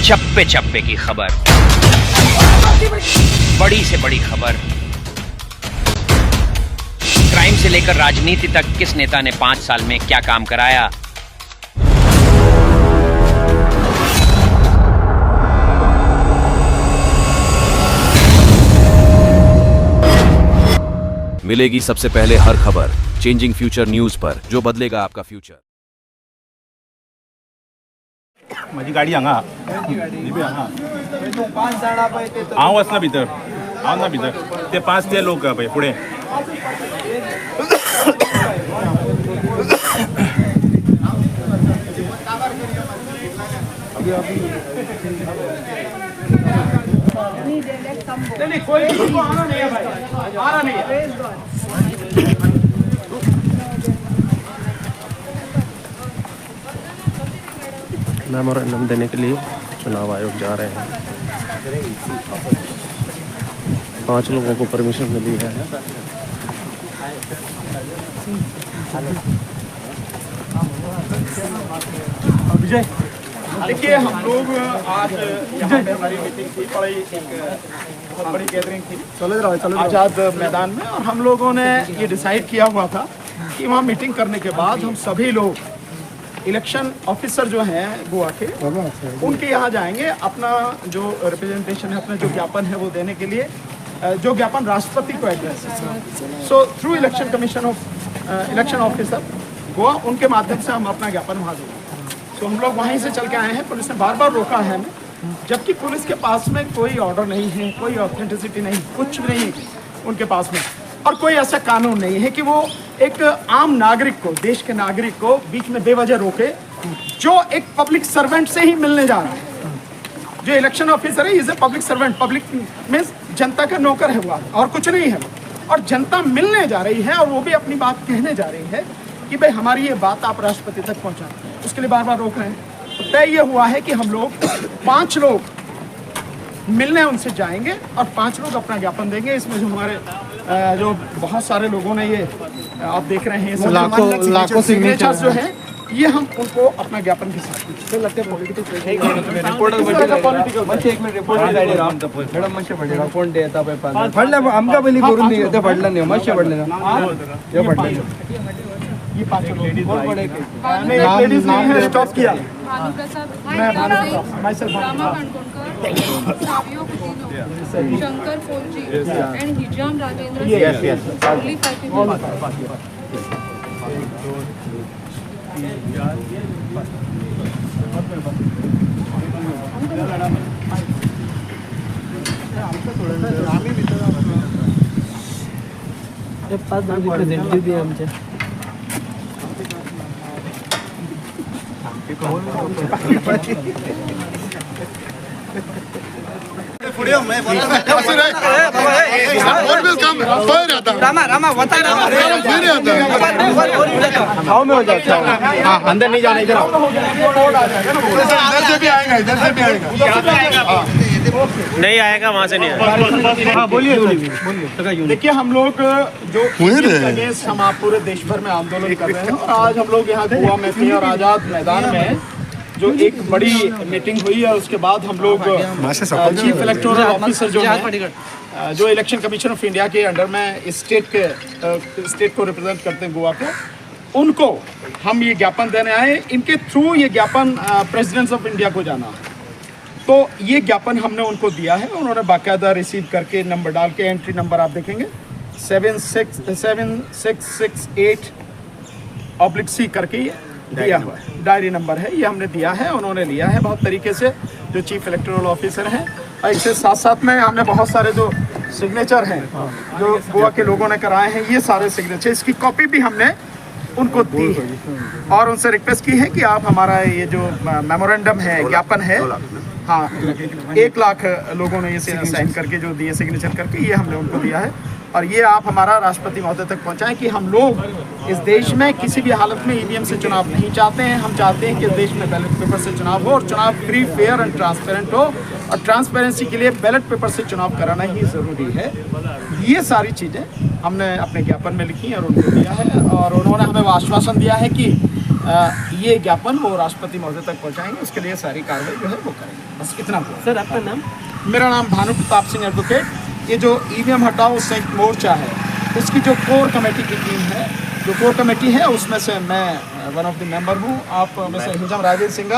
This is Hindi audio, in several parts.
चप्पे चप्पे की खबर, बड़ी से बड़ी खबर, क्राइम से लेकर राजनीति तक किस नेता ने 5 साल में क्या काम कराया। मिलेगी सबसे पहले हर खबर चेंजिंग फ्यूचर न्यूज पर, जो बदलेगा आपका फ्यूचर। माझी गाडी हांगा हांव वचना भितर, हांव ना भितर, ते 5 ते लोक पळय फुडें नहीं कोई आना नहीं है भाई, आना नहीं है। मेमोरेंडम देने के लिए चुनाव आयोग जा रहे हैं। 5 लोगों को परमिशन मिली है। विजय देखिए, हम लोग आज यहाँ पे हमारी मीटिंग थी, बड़ी बहुत बड़ी गैदरिंग थी आज़ाद मैदान में, और हम लोगों ने ये डिसाइड किया हुआ था कि वहाँ मीटिंग करने के बाद हम सभी लोग इलेक्शन ऑफिसर जो हैं गोवा के, उनके यहाँ जाएंगे, अपना जो रिप्रेजेंटेशन है, अपना जो ज्ञापन है वो देने के लिए, जो ज्ञापन राष्ट्रपति को एड्रेस है। So through election commission of election officer Goa, उनके माध्यम से हम अपना ज्ञापन वहाँ देंगे। तो हम लोग वहीं से चल के आए हैं। पुलिस ने बार बार रोका है हमें, जबकि पुलिस के पास में कोई ऑर्डर नहीं है, कोई ऑथेंटिसिटी नहीं, कुछ भी नहीं है उनके पास में, और कोई ऐसा कानून नहीं है कि वो एक आम नागरिक को, देश के नागरिक को बीच में बेवजह रोके, जो एक पब्लिक सर्वेंट से ही मिलने जा रहा है। जो इलेक्शन ऑफिसर है, is a public servant, public means जनता का नौकर है वो, और कुछ नहीं है। और जनता मिलने जा रही है और वो भी अपनी बात कहने जा रही है कि भाई हमारी ये बात आप राष्ट्रपति तक पहुंचा, उसके लिए बार बार रोक रहे हैं। तो तय ये हुआ है कि हम लोग 5 लोग मिलने उनसे जाएंगे और 5 लोग अपना ज्ञापन देंगे। इसमें जो हमारे जो बहुत सारे लोगों ने, ये आप देख रहे हैं, लाखों सिग्नेचर्स जो है, ये हम उनको अपना ज्ञापन के साथ ये 5 लेडीज स्टॉप किया। मैं शंकर फोलजी and Hijam Rajendra only 5 people। Representative दिए आमचे अंदर नहीं जाना, इधर से भी आएगा, इधर से भी आएगा, नहीं आएगा, वहां से नहीं आएगा। हाँ बोलिए। देखिए, हम लोग जो अगेंस्ट हम आप पूरे देश भर में आंदोलन कर रहे हैं, और आज हम लोग यहाँ गोवा में थे और आज़ाद मैदान में जो एक बड़ी मीटिंग हुई है, उसके बाद हम लोग चीफ इलेक्टोरल ऑफिसर जो है, जो इलेक्शन कमीशन ऑफ इंडिया के अंडर में स्टेट को रिप्रेजेंट करते हैं गोवा को, उनको हम ये ज्ञापन देने आए। इनके थ्रू ये ज्ञापन प्रेसिडेंट ऑफ इंडिया को जाना, तो ये ज्ञापन हमने उनको दिया है। उन्होंने बाकायदा रिसीव करके नंबर डाल के, एंट्री नंबर आप देखेंगे 7668/C करके ये दिया हुआ है, डायरी नंबर है, ये हमने दिया है, उन्होंने लिया है बहुत तरीके से, जो चीफ इलेक्टोरल ऑफिसर हैं। और इसके साथ साथ में हमने बहुत सारे जो सिग्नेचर हैं जो गोवा के लोगों ने कराए हैं, ये सारे सिग्नेचर, इसकी कॉपी भी हमने उनको दी है, और उनसे रिक्वेस्ट की है कि आप हमारा ये जो मेमोरेंडम है, ज्ञापन है, हाँ 1 लाख लोगों ने ये साइन करके जो दिए, सिग्नेचर करके, ये हमने उनको दिया है। और ये आप हमारा राष्ट्रपति महोदय तक पहुंचाएं कि हम लोग इस देश में किसी भी हालत में ईवीएम से चुनाव नहीं चाहते हैं। हम चाहते हैं कि देश में बैलेट पेपर से चुनाव हो, और चुनाव फ्री, फेयर एंड ट्रांसपेरेंट हो, और ट्रांसपेरेंसी के लिए बैलेट पेपर से चुनाव कराना ही ज़रूरी है। ये सारी चीज़ें हमने अपने ज्ञापन में लिखी और उनको दिया है, और उन्होंने हमें आश्वासन दिया है कि ये ज्ञापन वो राष्ट्रपति महोदय तक पहुंचाएंगे, उसके लिए सारी कार्रवाई जो है वो करेंगे। बस इतना सर आपका नाम? मेरा नाम भानु प्रताप सिंह एडवोकेट। ये जो ईवीएम हटाओ संयुक्त मोर्चा है, उसकी जो कोर कमेटी की टीम है, जो कोर कमेटी है उसमें से मैं वन ऑफ द मेंबर हूँ। आप में से हिजाम राजेश सिंह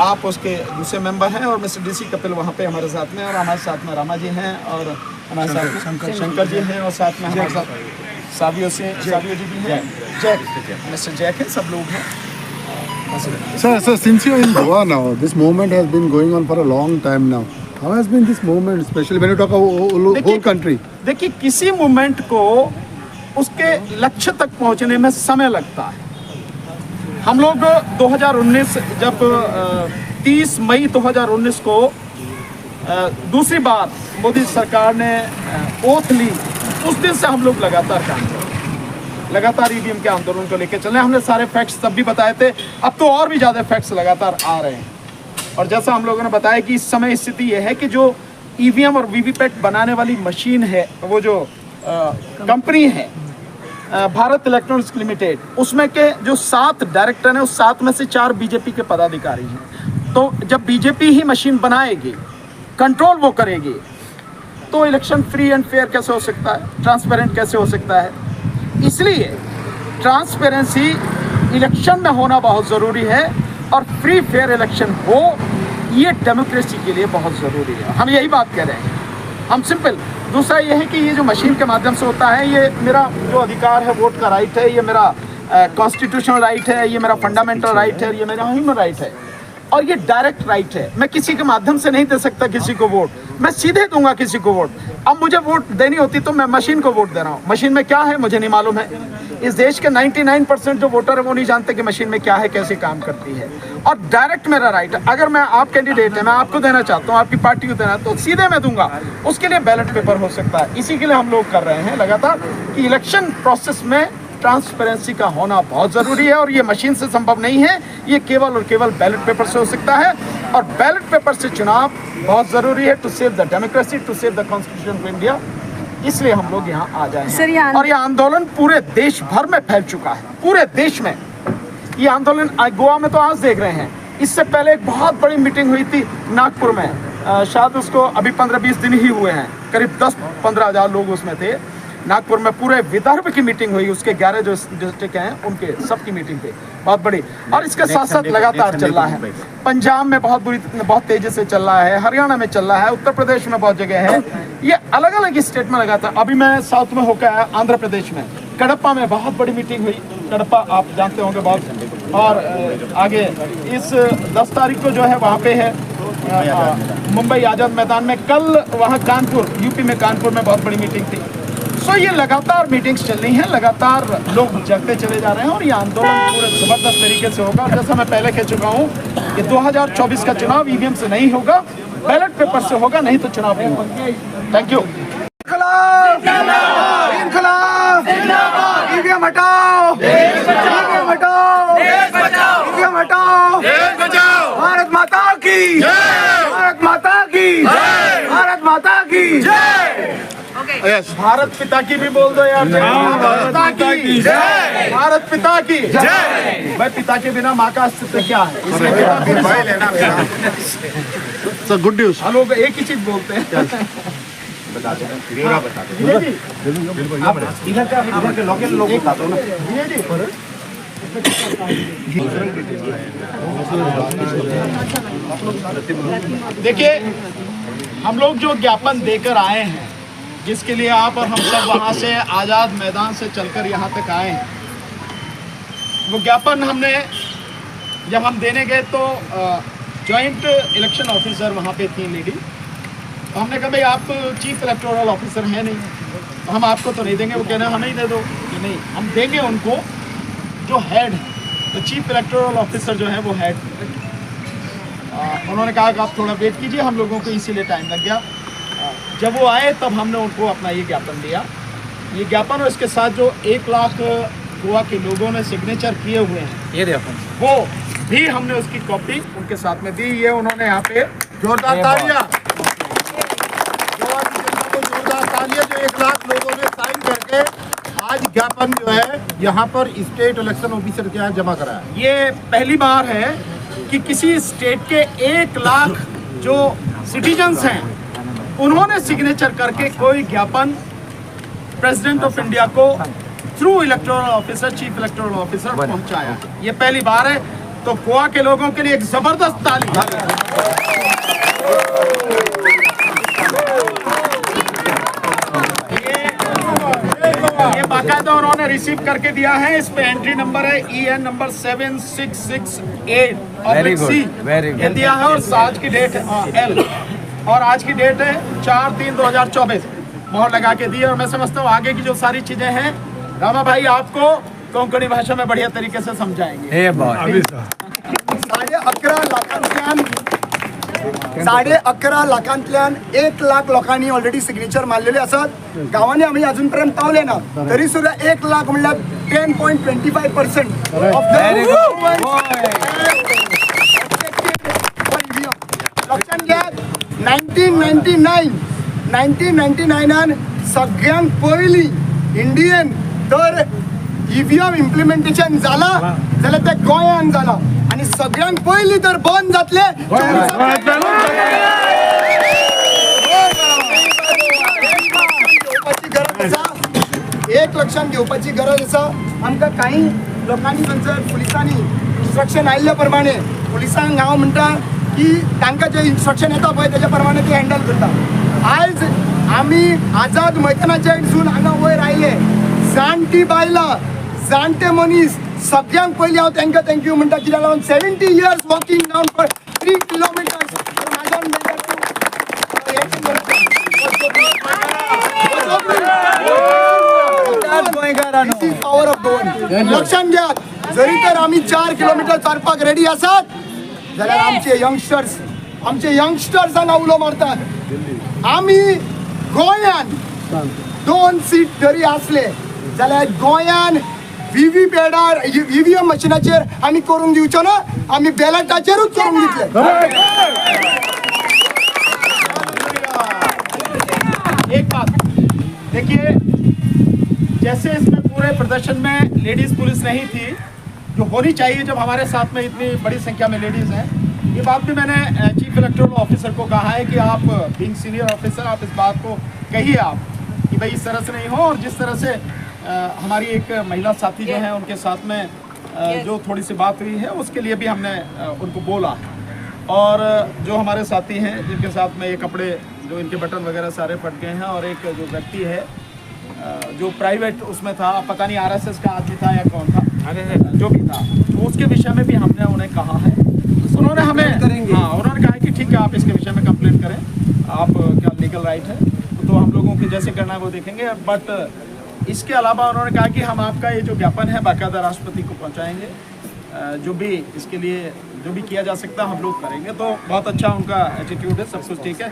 आप उसके दूसरे मेंबर हैं, और मिस्टर डीसी कपिल वहाँ पे हमारे साथ में, और हमारे साथ में रामा जी हैं, और हमारे साथ में शंकर जी हैं, और साथ में हमारे साथ सावियो जी भी हैं, मिस्टर जैक है, सब लोग हैं। Sir, since you're in Goa now, this movement has been going on for a long time now. How has been this movement, especially when you talk about whole country? देखिए, किसी मूवमेंट को उसके लक्ष्य तक पहुंचने में समय लगता है। हम लोग 2019 जब 30 मई 2019 को दूसरी बार मोदी सरकार ने ओथ ली, उस दिन से हम लोग लगातार काम कर रहे हैं, लगातार ईवीएम के आंदोलन को लेकर चले। हमने सारे फैक्ट्स तब भी बताए थे, अब तो और भी ज़्यादा फैक्ट्स लगातार आ रहे हैं। और जैसा हम लोगों ने बताया कि इस समय स्थिति यह है कि जो ईवीएम और वीवीपैट बनाने वाली मशीन है, वो जो कंपनी है भारत इलेक्ट्रॉनिक्स लिमिटेड, उसमें के जो 7 डायरेक्टर हैं, उस 7 में से 4 बीजेपी के पदाधिकारी हैं। तो जब बीजेपी ही मशीन बनाएगी, कंट्रोल वो करेगी, तो इलेक्शन फ्री एंड फेयर कैसे हो सकता है, ट्रांसपेरेंट कैसे हो सकता है? इसलिए ट्रांसपेरेंसी इलेक्शन में होना बहुत ज़रूरी है, और फ्री फेयर इलेक्शन हो, ये डेमोक्रेसी के लिए बहुत ज़रूरी है। हम यही बात कह रहे हैं, हम सिंपल। दूसरा ये है कि ये जो मशीन के माध्यम से होता है, ये मेरा जो अधिकार है, वोट का राइट है, ये मेरा कॉन्स्टिट्यूशनल राइट है, ये मेरा फंडामेंटल राइट है, ये मेरा ह्यूमन राइट है, और ये डायरेक्ट राइट है। मैं किसी के माध्यम से नहीं दे सकता किसी को वोट, मैं सीधे दूंगा किसी को वोट। अब मुझे वोट देनी होती तो मैं मशीन को वोट दे रहा हूँ, मशीन में क्या है मुझे नहीं मालूम है। इस देश के 99% जो वोटर है वो नहीं जानते कि मशीन में क्या है, कैसे काम करती है। और डायरेक्ट मेरा राइट है, अगर मैं आप कैंडिडेट है, मैं आपको देना चाहता हूँ, आपकी पार्टी को देना, तो सीधे मैं दूंगा। उसके लिए बैलेट पेपर हो सकता है। इसी के लिए हम लोग कर रहे हैं लगातार कि इलेक्शन प्रोसेस में ट्रांसपेरेंसी का होना बहुत ज़रूरी है, और ये मशीन से संभव नहीं है, ये केवल और केवल बैलेट पेपर से हो सकता है। और बैलेट पेपर से चुनाव बहुत ज़रूरी है, to save the democracy, to save the constitution of India. इसलिए हम लोग यहाँ आ जाए हैं। और ये आंदोलन पूरे देश भर में फैल चुका है, पूरे देश में ये आंदोलन। गोवा में तो आज देख रहे हैं, इससे पहले एक बहुत बड़ी मीटिंग हुई थी नागपुर में, शायद उसको अभी 15-20 दिन ही हुए हैं, करीब 10-15 हज़ार लोग उसमें थे। नागपुर में पूरे विदर्भ की मीटिंग हुई, उसके 11 जो डिस्ट्रिक्ट हैं उनके सबकी मीटिंग थी, बहुत बड़ी। और इसके साथ साथ लगातार चल रहा है, पंजाब में बहुत तेजी से चल रहा है, हरियाणा में चल रहा है, उत्तर प्रदेश में बहुत जगह है, ये अलग अलग स्टेट में लगातार। अभी मैं साउथ में होकर आया, आंध्र प्रदेश में कडप्पा में बहुत बड़ी मीटिंग हुई। कडप्पा आप जानते होंगे बहुत। और आगे इस 10 तारीख को जो है वहाँ पे है मुंबई आज़ाद मैदान में, कल वहाँ कानपुर, यूपी में कानपुर में बहुत बड़ी मीटिंग थी। सो ये लगातार मीटिंग्स चल रही हैं, लगातार लोग जगते चले जा रहे हैं, और ये आंदोलन पूरे ज़बरदस्त तरीके से होगा। और जैसा मैं पहले कह चुका हूँ, ये 2024 का चुनाव ईवीएम से नहीं होगा, बैलेट पेपर से होगा, नहीं तो चुनाव नहीं होगा। Thank you. ईवीएम हटाओ, ईवीएम हटाओ, ईवीएम हटाओ, भारत माता की, भारत माता की, भारत माता की जय। भारत पिता की भी बोल दो यार, भारत पिता की जय, भारत पिता की जय। भाई पिता के बिना माँ का अस्तित्व क्या है, इसलिए गुड न्यूज। हम लोग एक ही चीज बोलते हैं। बता दो, इधर के लोकल लोग बता दो ना। देखिए, हम लोग जो ज्ञापन देकर आए हैं, जिसके लिए आप और हम सब वहाँ से आज़ाद मैदान से चलकर यहाँ तक आए हैं, वो ज्ञापन हमने जब हम देने गए तो जॉइंट इलेक्शन ऑफिसर वहाँ पे थी लेडी, तो हमने कहा भाई आप चीफ इलेक्टोरल ऑफिसर हैं नहीं, तो हम आपको तो नहीं देंगे। वो कहना हमें ही दे दो कि नहीं, हम देंगे उनको जो हेड है। तो चीफ इलेक्टोरल ऑफिसर जो है वो हेड, उन्होंने कहा कि आप थोड़ा वेट कीजिए, हम लोगों को इसीलिए टाइम लग गया। जब वो आए तब हमने उनको अपना ये ज्ञापन दिया। ये ज्ञापन और इसके साथ जो 1 लाख गोवा के लोगों ने सिग्नेचर किए हुए हैं, ये देखो, वो भी हमने उसकी कॉपी उनके साथ में दी। ये उन्होंने यहाँ पे जोरदार तालियां, गोवा की जनता को जोरदार तालियां, जो 1 लाख लोगों ने साइन करके आज ज्ञापन जो है यहाँ पर स्टेट इलेक्शन ऑफिसर के यहाँ जमा करा है। ये पहली बार है कि किसी स्टेट के 1 लाख जो सिटीजन्स हैं उन्होंने सिग्नेचर करके कोई ज्ञापन प्रेसिडेंट ऑफ इंडिया को through electoral officer, chief electoral officer पहुंचाया। ये पहली बार है, तो गोवा के लोगों के लिए एक जबरदस्त ताली। ये बाकायदा उन्होंने रिसीव करके दिया है। इस पे एंट्री नंबर है EN नंबर 7668 वेरी गुड, ये दिया है। और आज की डेट है L, और आज की डेट है 4/3/2024 मोहर लगा के दी। और मैं समझता हूँ आगे की जो सारी चीजें हैं रामा भाई आपको कोंकणी भाषा में बढ़िया तरीके से समझाएंगे। 11.5 लाखांतल्यान 1 लाख लोकांनी ऑलरेडी सिग्नेचर मारलेले असतात। गावांनी आम्ही अजूनपर्यंत पावले ना, तरी सुद्धा 1 लाख म्हणल्यार 10.25% ऑफ लक्षात घ्या। 1999 सगळ्यांत पयली इंडियन तर EVM इम्प्लिमेंटेशन जाला जाल्यार ते गोंयान जाला, आणि सगळ्यांत पयली तर बंद जातले 1 लक्षात घेवपाची गरज आसा। आमकां काही लोकांनी थंयसर पुलिसांनी इन्स्ट्रक्शन आयिल्ल्या प्रमाणे पुलिसांक हांव म्हणटा की तांकां जे इन्स्ट्रक्शन येता पळय तेज्या प्रमाणे ते हँडल करता। आयज आमी आझाद मैदानाचेर सून हांगा वयर आयले, जाणटी बायलां, जाणटे मनीस, सगळ्यांक पयलीं हांव तांकां थँक्यू म्हणटा, कित्याक लागून 70 years walking down for 3 kilometers लक्षात घ्या। जरी तर आम्ही 4 किलोमीटर चालपाक रेडी आसात जाल्यार आमचे यंगस्टर्सांना उलो मारतात। आम्ही गोंयान 2 सीट जरी असले जाल्यार गोंयान व्हीव्हीपॅटार EVM मशिनाचेर आम्ही करून दिवचो ना, आम्ही बॅलेटाचेरूच करून दितले। एक बात देखिए, जैसे इसमें पूरे प्रदर्शन में लेडीज पुलिस नहीं थी जो होनी चाहिए जब हमारे साथ में इतनी बड़ी संख्या में लेडीज हैं, ये बात भी मैंने चीफ इलेक्टोरल ऑफिसर को कहा है कि आप बीइंग सीनियर ऑफिसर आप इस बात को कहिए आप कि भाई इस तरह से नहीं हो। और जिस तरह से हमारी एक महिला साथी जो हैं उनके साथ में जो थोड़ी सी बात हुई है उसके लिए भी हमने उनको बोला। और जो हमारे साथी हैं जिनके साथ में ये कपड़े जो इनके बटन वगैरह सारे फट गए हैं, और एक जो व्यक्ति है जो प्राइवेट उसमें था, पता नहीं RSS का आदमी था या कौन था, जो भी था, तो उसके विषय में भी हमने उन्हें कहा है। उन्होंने हमें उन्होंने कहा है कि ठीक है आप इसके विषय में कंप्लेंट करें, आप क्या लीगल राइट है तो हम लोगों के जैसे करना है वो देखेंगे। बट इसके अलावा उन्होंने कहा कि हम आपका ये जो ज्ञापन है बाकायदा राष्ट्रपति को पहुँचाएँगे, जो भी इसके लिए जो भी किया जा सकता है हम लोग करेंगे। तो बहुत अच्छा उनका एटीट्यूड है, सब कुछ ठीक है।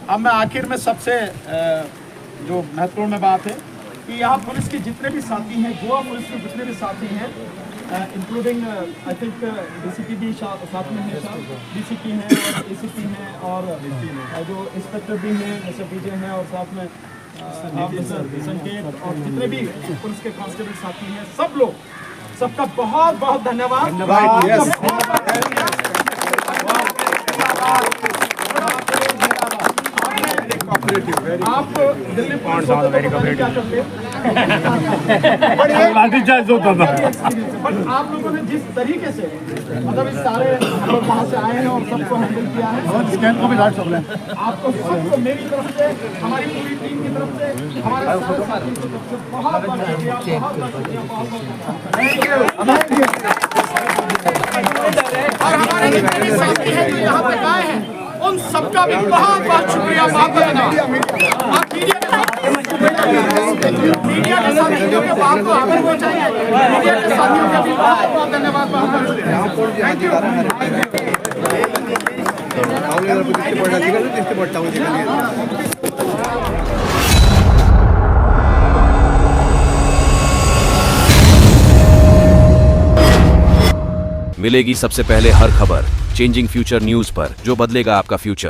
अब मैं आखिर में सबसे जो महत्वपूर्ण बात है कि यहाँ पुलिस के जितने भी साथी हैं, गोवा पुलिस के जितने भी साथी हैं, इंक्लूडिंग आई थिंक DCP भी साथ में है, DCP हैं और ACP हैं और जो इंस्पेक्टर भी हैं जैसे PJ हैं, और साथ में संकेत और जितने भी पुलिस के कांस्टेबल साथी हैं, सब लोग, सबका बहुत बहुत धन्यवाद। आप दिल्ली पुलिस क्या करते बट आप लोगों ने जिस तरीके से मतलब इस सारे हम लोग वहाँ से आए हैं और सबको हैंडल किया है, आपको सबको मेरी तरफ से, हमारी पूरी टीम की तरफ से, हमारे सारे साथियों की तरफ से बहुत बहुत शुक्रिया, और हमारे जितने भी साथी हैं जो यहाँ तक आए हैं उन सबका भी बहुत बहुत शुक्रिया। आप मीडिया के साथियों के बात को आगे पहुँचाइए, मीडिया के साथियों का भी बहुत बहुत धन्यवाद, बहुत शुक्रिया। थैंक मिलेगी सबसे पहले हर खबर चेंजिंग फ्यूचर न्यूज पर, जो बदलेगा आपका फ्यूचर।